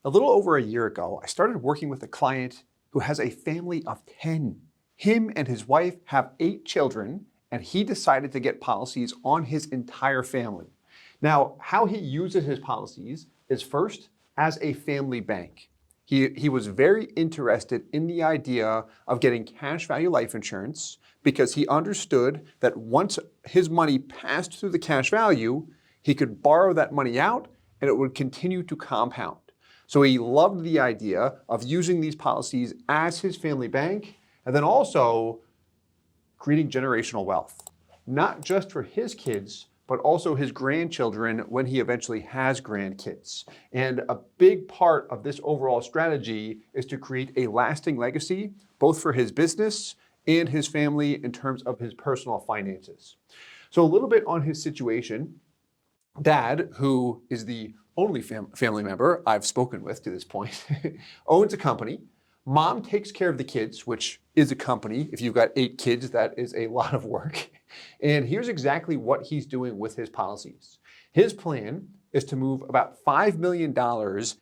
A little over a year ago, I started working with a client who has a family of 10. Him and his wife have 8 children, and he decided to get policies on his entire family. Now, how he uses his policies is first as a family bank. He was very interested in the idea of getting cash value life insurance because he understood that once his money passed through the cash value, he could borrow that money out and it would continue to compound. So he loved the idea of using these policies as his family bank and then also creating generational wealth, not just for his kids, but also his grandchildren when he eventually has grandkids. And a big part of this overall strategy is to create a lasting legacy, both for his business and his family in terms of his personal finances. So a little bit on his situation. Dad, who is the only family member I've spoken with to this point, owns a company. Mom takes care of the kids, which is a company. If you've got 8 kids, that is a lot of work. And here's exactly what he's doing with his policies. His plan is to move about $5 million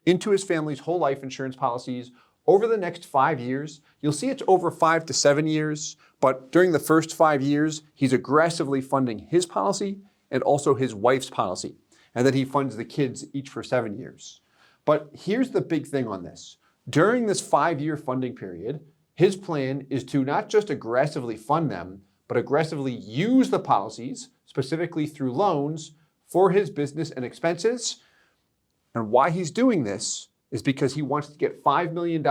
into his family's whole life insurance policies over the next 5 years. You'll see it's over 5 to 7 years, but during the first 5 years, he's aggressively funding his policy and also his wife's policy. And then he funds the kids each for 7 years. But here's the big thing on this. During this 5-year funding period, his plan is to not just aggressively fund them, but aggressively use the policies, specifically through loans, for his business and expenses. And why he's doing this is because he wants to get $5 million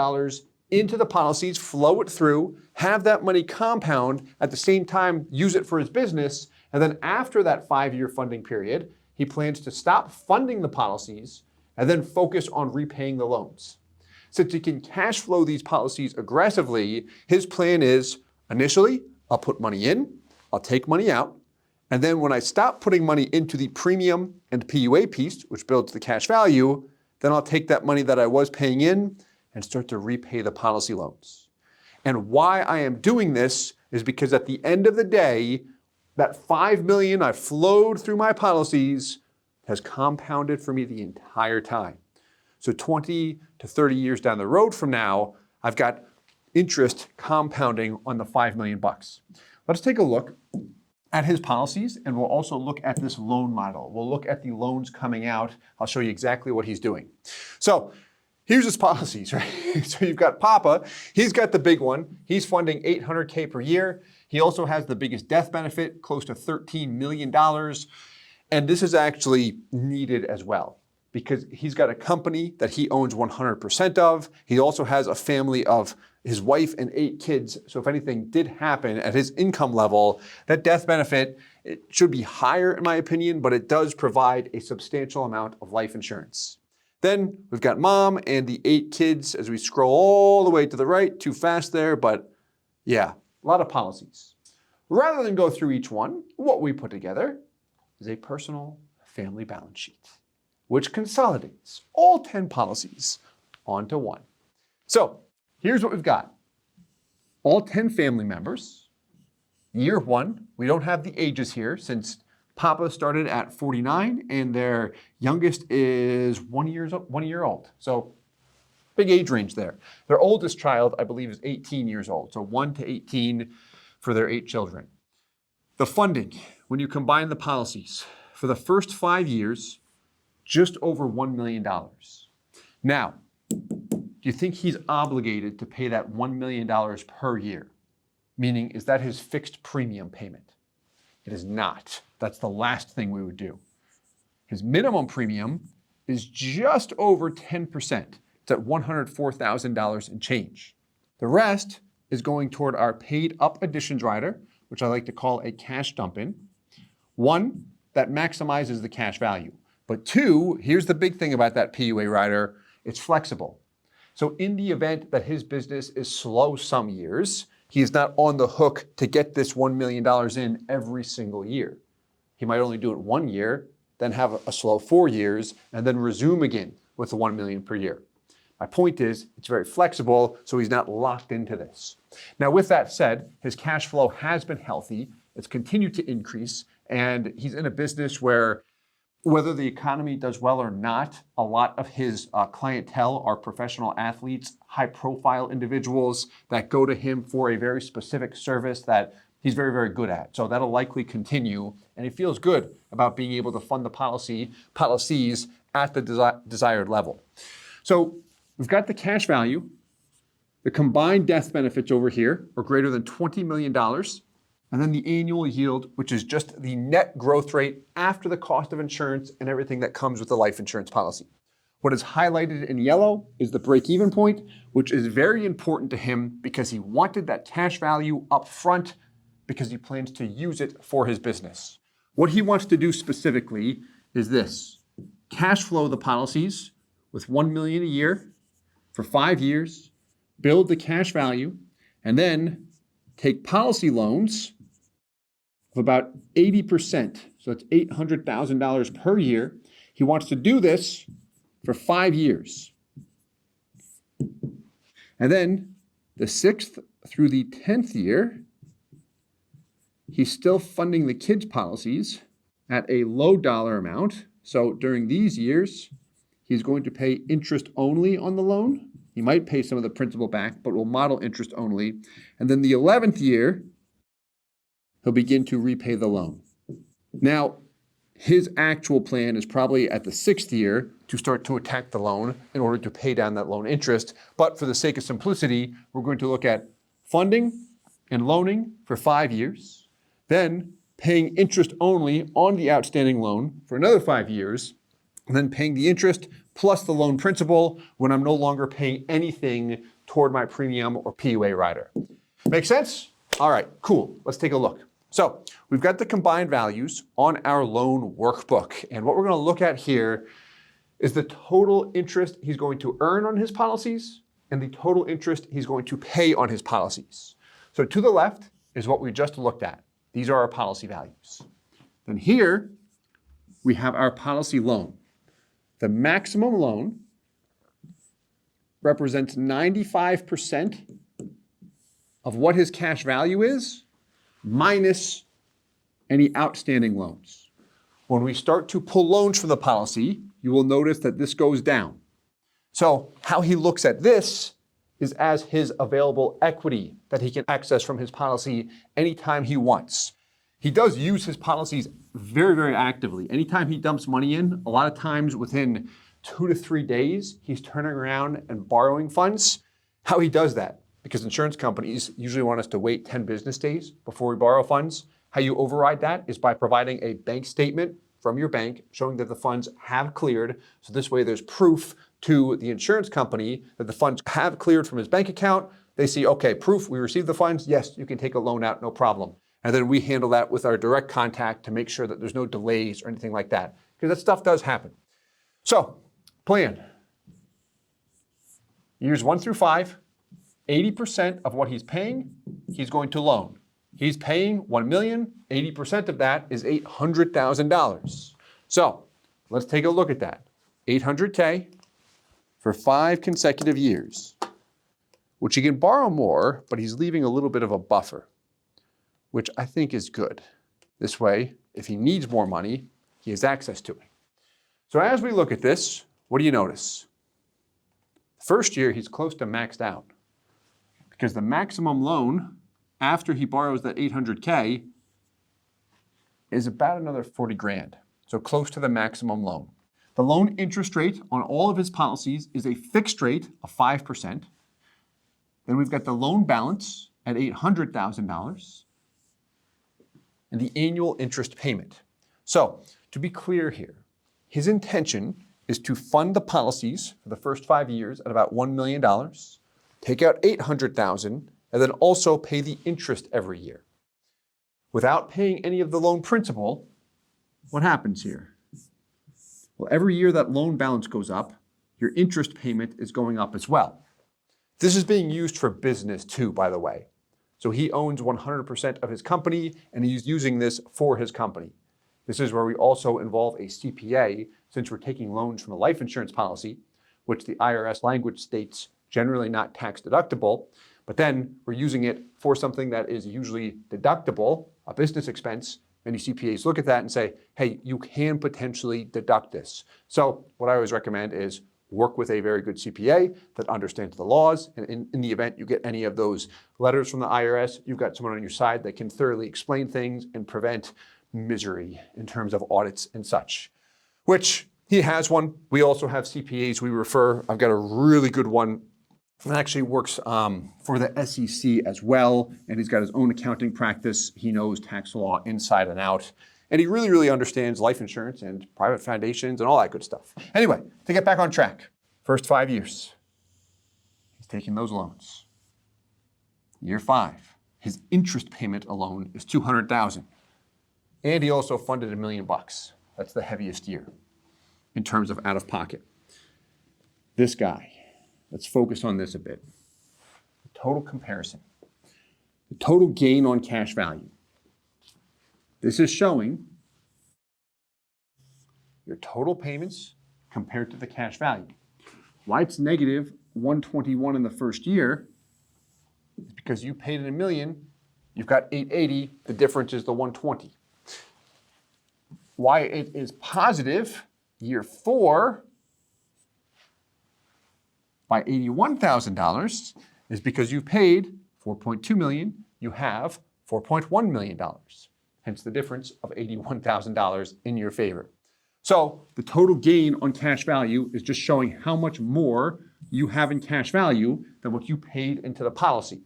into the policies, flow it through, have that money compound, at the same time use it for his business, and then after that 5-year funding period, he plans to stop funding the policies and then focus on repaying the loans. Since he can cash flow these policies aggressively, his plan is, initially, I'll put money in, I'll take money out, and then when I stop putting money into the premium and PUA piece, which builds the cash value, then I'll take that money that I was paying in and start to repay the policy loans. And why I am doing this is because at the end of the day, that $5 million I flowed through my policies has compounded for me the entire time. So 20 to 30 years down the road from now, I've got interest compounding on the $5 million. Let's take a look at his policies, and we'll also look at this loan model. We'll look at the loans coming out. I'll show you exactly what he's doing. So here's his policies, right? So you've got Papa. He's got the big one. He's funding $800K per year. He also has the biggest death benefit, close to $13 million. And this is actually needed as well, because he's got a company that he owns 100% of. He also has a family of his wife and 8 kids. So if anything did happen at his income level, that death benefit, it should be higher in my opinion, but it does provide a substantial amount of life insurance. Then we've got Mom and the 8 kids as we scroll all the way to the right. Too fast there, but yeah, a lot of policies. Rather than go through each one, what we put together is a personal family balance sheet, which consolidates all 10 policies onto one. So here's what we've got. All 10 family members. Year 1, we don't have the ages here since Papa started at 49 and their youngest is 1 year old. So big age range there. Their oldest child, I believe, is 18 years old. So 1 to 18 for their 8 children. The funding, when you combine the policies, for the first 5 years, just over $1 million. Now, do you think he's obligated to pay that $1 million per year? Meaning, is that his fixed premium payment? It is not. That's the last thing we would do. His minimum premium is just over 10%. It's at $104,000 and change. The rest is going toward our paid up additions rider, which I like to call a cash dump-in. 1, that maximizes the cash value. But 2, here's the big thing about that PUA rider, it's flexible. So in the event that his business is slow some years, he is not on the hook to get this $1 million in every single year. He might only do it 1 year, then have a slow 4 years, and then resume again with the $1 million per year. My point is, it's very flexible, so he's not locked into this. Now, with that said, his cash flow has been healthy. It's continued to increase, and he's in a business where whether the economy does well or not, a lot of his clientele are professional athletes, high-profile individuals that go to him for a very specific service that he's very, very good at. So that'll likely continue, and he feels good about being able to fund the policies at the desired level. So we've got the cash value. The combined death benefits over here are greater than $20 million. And then the annual yield, which is just the net growth rate after the cost of insurance and everything that comes with the life insurance policy. What is highlighted in yellow is the break-even point, which is very important to him because he wanted that cash value up front because he plans to use it for his business. What he wants to do specifically is this: cash flow the policies with $1 million a year for 5 years, build the cash value, and then take policy loans of about 80%. So it's $800,000 per year. He wants to do this for 5 years. And then the 6th through the 10th year, he's still funding the kids' policies at a low dollar amount. So during these years, he's going to pay interest only on the loan. He might pay some of the principal back, but will model interest only. And then the 11th year, he'll begin to repay the loan. Now, his actual plan is probably at the 6th year to start to attack the loan in order to pay down that loan interest. But for the sake of simplicity, we're going to look at funding and loaning for 5 years, then paying interest only on the outstanding loan for another 5 years, and then paying the interest plus the loan principal when I'm no longer paying anything toward my premium or PUA rider. Make sense? All right, cool. Let's take a look. So we've got the combined values on our loan workbook. And what we're going to look at here is the total interest he's going to earn on his policies and the total interest he's going to pay on his policies. So to the left is what we just looked at. These are our policy values. Then here we have our policy loan. The maximum loan represents 95% of what his cash value is, minus any outstanding loans. When we start to pull loans from the policy, you will notice that this goes down. So how he looks at this is as his available equity that he can access from his policy anytime he wants. He does use his policies very, very actively. Anytime he dumps money in, a lot of times within 2 to 3 days, he's turning around and borrowing funds. How he does that? Because insurance companies usually want us to wait 10 business days before we borrow funds. How you override that is by providing a bank statement from your bank showing that the funds have cleared. So this way there's proof to the insurance company that the funds have cleared from his bank account. They see, okay, proof, we received the funds. Yes, you can take a loan out, no problem. And then we handle that with our direct contact to make sure that there's no delays or anything like that, because that stuff does happen. So, plan. Years 1 through 5, 80% of what he's paying, he's going to loan. He's paying $1 million, 80% of that is $800,000. So, let's take a look at that. $800K for 5 consecutive years, which he can borrow more, but he's leaving a little bit of a buffer, which I think is good. This way, if he needs more money, he has access to it. So as we look at this, what do you notice? First year, he's close to maxed out because the maximum loan after he borrows that $800K is about another 40 grand. So close to the maximum loan. The loan interest rate on all of his policies is a fixed rate of 5%. Then we've got the loan balance at $800,000 and the annual interest payment. So to be clear here, his intention is to fund the policies for the first 5 years at about $1 million, take out $800,000, and then also pay the interest every year. Without paying any of the loan principal, what happens here? Well, every year that loan balance goes up, your interest payment is going up as well. This is being used for business too, by the way. So he owns 100% of his company, and he's using this for his company. This is where we also involve a CPA, since we're taking loans from a life insurance policy, which the IRS language states generally not tax deductible, but then we're using it for something that is usually deductible, a business expense, Many CPAs look at that and say, hey, you can potentially deduct this. So what I always recommend is work with a very good CPA that understands the laws. And in the event you get any of those letters from the IRS, you've got someone on your side that can thoroughly explain things and prevent misery in terms of audits and such, which he has one. We also have CPAs we refer. I've got a really good one that actually works for the SEC as well. And he's got his own accounting practice. He knows tax law inside and out. And he really, really understands life insurance and private foundations and all that good stuff. Anyway, to get back on track, first 5 years, he's taking those loans. Year 5, his interest payment alone is $200,000. And he also funded $1 million. That's the heaviest year in terms of out of pocket. This guy, let's focus on this a bit. The total comparison, the total gain on cash value. This is showing your total payments compared to the cash value. Why it's negative 121 in the first year is because you paid $1 million, you've got 880, the difference is the 120. Why it is positive year 4 by $81,000 is because you paid $4.2 million, you have $4.1 million. Hence the difference of $81,000 in your favor. So the total gain on cash value is just showing how much more you have in cash value than what you paid into the policy.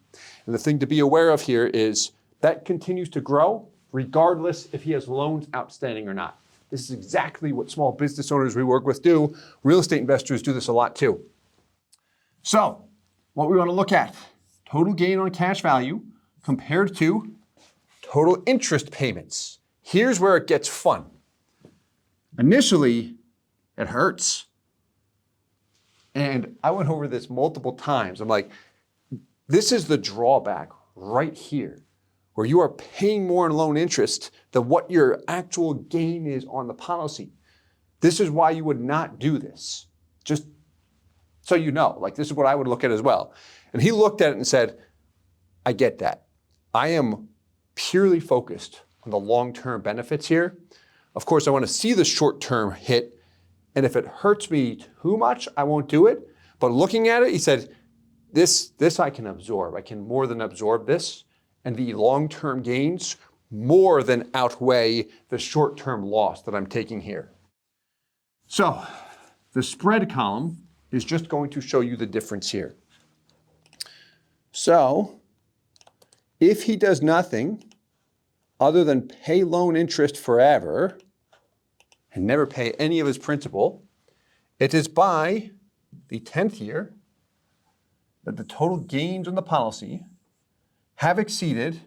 And the thing to be aware of here is that continues to grow regardless if he has loans outstanding or not. This is exactly what small business owners we work with do. Real estate investors do this a lot too. So what we want to look at, total gain on cash value compared to total interest payments. Here's where it gets fun. Initially, it hurts. And I went over this multiple times. I'm like, this is the drawback right here, where you are paying more in loan interest than what your actual gain is on the policy. This is why you would not do this. Just so you know, like this is what I would look at as well. And he looked at it and said, I get that. I am purely focused on the long-term benefits here. Of course, I want to see the short-term hit. And if it hurts me too much, I won't do it. But looking at it, he said, this I can absorb. I can more than absorb this. And the long-term gains more than outweigh the short-term loss that I'm taking here. So the spread column is just going to show you the difference here. So if he does nothing other than pay loan interest forever and never pay any of his principal, it is by the 10th year that the total gains on the policy have exceeded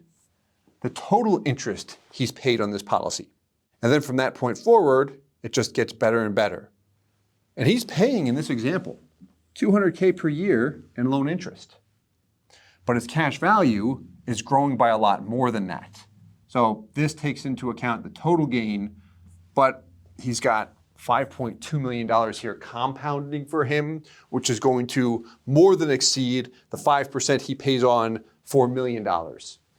the total interest he's paid on this policy. And then from that point forward, it just gets better and better. And he's paying, in this example, $200K per year in loan interest. But his cash value is growing by a lot more than that. So this takes into account the total gain, but he's got $5.2 million here compounding for him, which is going to more than exceed the 5% he pays on $4 million.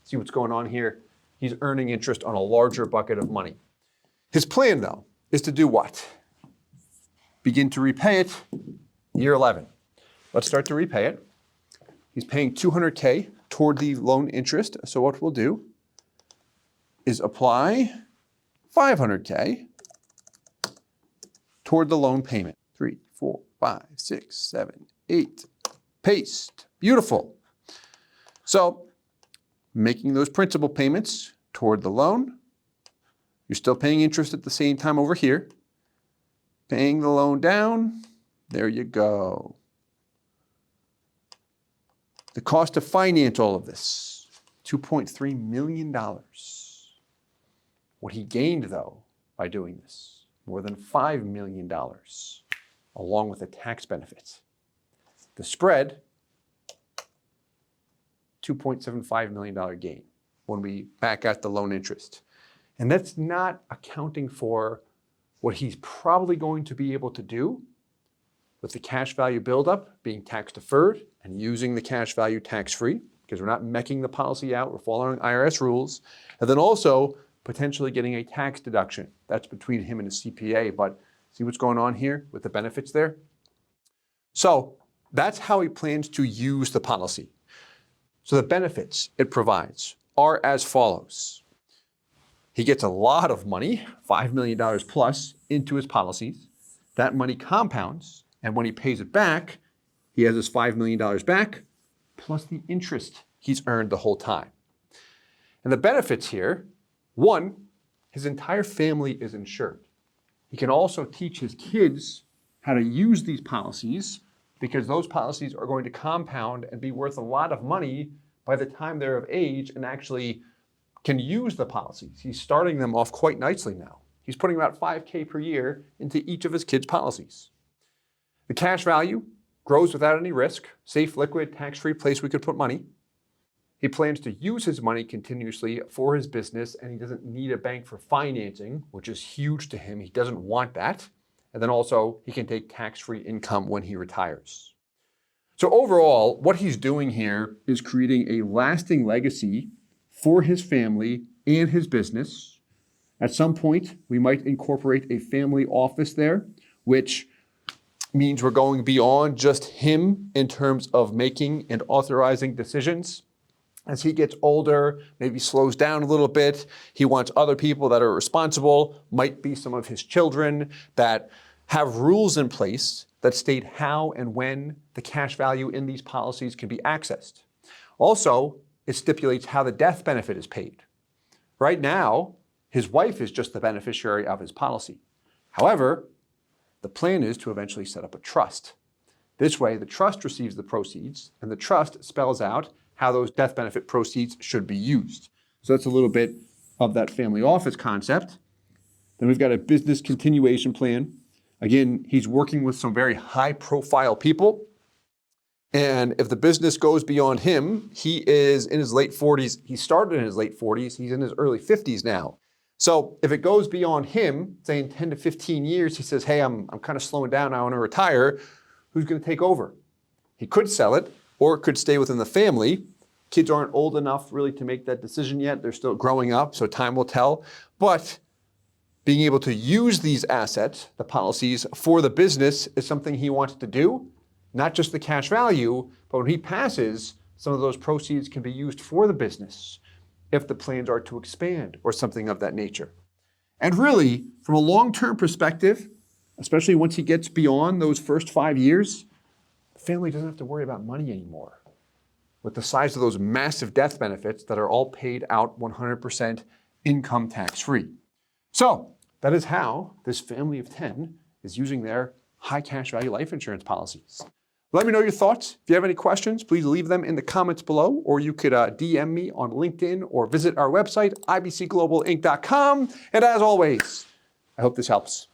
See what's going on here? He's earning interest on a larger bucket of money. His plan, though, is to do what? Begin to repay it year 11. Let's start to repay it. He's paying $200K toward the loan interest. So what we'll do is apply $500K toward the loan payment. 3, 4, 5, 6, 7, 8. Paste. Beautiful. So making those principal payments toward the loan. You're still paying interest at the same time over here. Paying the loan down. There you go. The cost to finance all of this, $2.3 million. What he gained, though, by doing this, more than $5 million, along with the tax benefits. The spread, $2.75 million gain when we back out the loan interest. And that's not accounting for what he's probably going to be able to do with the cash value buildup being tax deferred and using the cash value tax free, because we're not mecking the policy out, we're following IRS rules. And then also potentially getting a tax deduction. That's between him and his CPA, but see what's going on here with the benefits there? So that's how he plans to use the policy. So the benefits it provides are as follows. He gets a lot of money, $5 million plus, into his policies. That money compounds, and when he pays it back, he has his $5 million back, plus the interest he's earned the whole time. And the benefits here, one, his entire family is insured. He can also teach his kids how to use these policies because those policies are going to compound and be worth a lot of money by the time they're of age and actually can use the policies. He's starting them off quite nicely now. He's putting about $5K per year into each of his kids' policies. The cash value grows without any risk, safe, liquid, tax-free place we could put money. He plans to use his money continuously for his business, and he doesn't need a bank for financing, which is huge to him. He doesn't want that. And then also, he can take tax-free income when he retires. So overall, what he's doing here is creating a lasting legacy for his family and his business. At some point, we might incorporate a family office there, which means we're going beyond just him in terms of making and authorizing decisions. As he gets older, maybe slows down a little bit, he wants other people that are responsible, might be some of his children, that have rules in place that state how and when the cash value in these policies can be accessed. Also, it stipulates how the death benefit is paid. Right now, his wife is just the beneficiary of his policy. However, the plan is to eventually set up a trust. This way, the trust receives the proceeds, and the trust spells out how those death benefit proceeds should be used. So that's a little bit of that family office concept. Then we've got a business continuation plan. Again, he's working with some very high-profile people. And if the business goes beyond him, he is in his late 40s. He started in his late 40s. He's in his early 50s now. So if it goes beyond him, say in 10 to 15 years, he says, hey, I'm kind of slowing down. I want to retire. Who's going to take over? He could sell it, or it could stay within the family. Kids aren't old enough really to make that decision yet. They're still growing up, so time will tell. But being able to use these assets, the policies, for the business is something he wants to do. Not just the cash value, but when he passes, some of those proceeds can be used for the business if the plans are to expand or something of that nature. And really, from a long-term perspective, especially once he gets beyond those first 5 years, the family doesn't have to worry about money anymore. With the size of those massive death benefits that are all paid out 100% income tax-free. So that is how this family of 10 is using their high cash value life insurance policies. Let me know your thoughts. If you have any questions, please leave them in the comments below, or you could DM me on LinkedIn or visit our website, ibcglobalinc.com. And as always, I hope this helps.